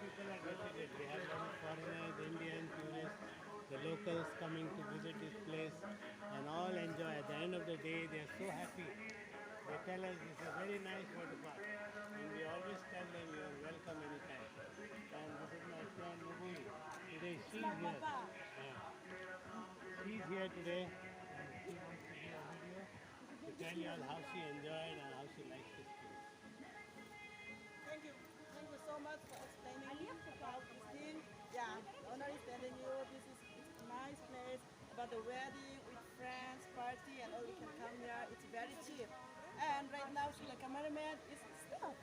people are visited. We have a lot of foreigners, Indian tourists, the locals coming to visit this place and all enjoy. At the end of the day, they are so happy. They tell us it's a very nice water park. And we always tell them you are welcome anytime. And this is my friend Nubui. Today she's here. She's here today and she wants to do a video to tell you all how she enjoyed and how she likes this place. Thank you. Thank you so much for explaining about this thing. Yeah, honor is telling you this is it's a nice place about the wedding with friends, party, and all you can come here. It's very cheap. And right now, the cameraman is stuck.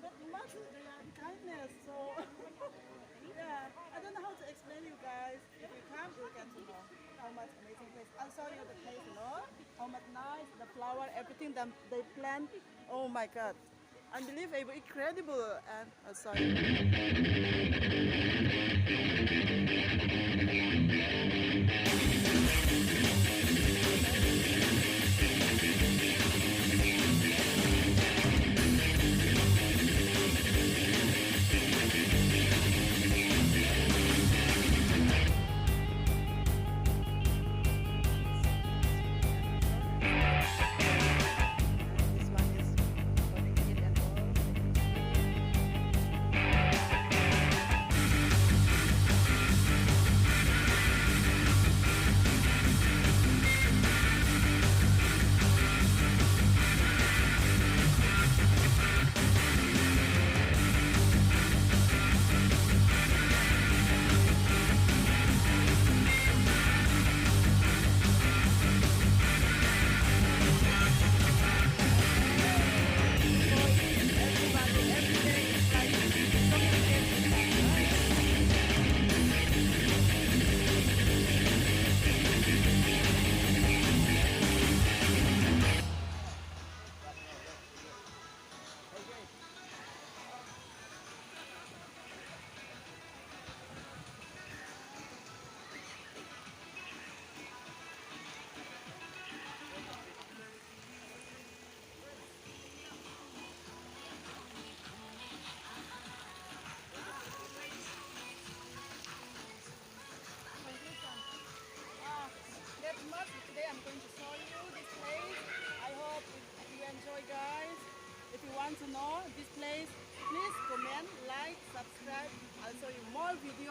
But much their kindness. So yeah, I don't know how to explain you guys. If you come, you get to know how much amazing place. I'll show you the place, you know, how much nice, the flower, everything that they plant. Oh my God. Unbelievable, incredible, and sorry. This one is for the kid and all. Everybody, every day is like that much. Today I'm going to show you this place. I hope you enjoy, guys. If you want to know this place, please comment, like, subscribe. I'll show you more videos.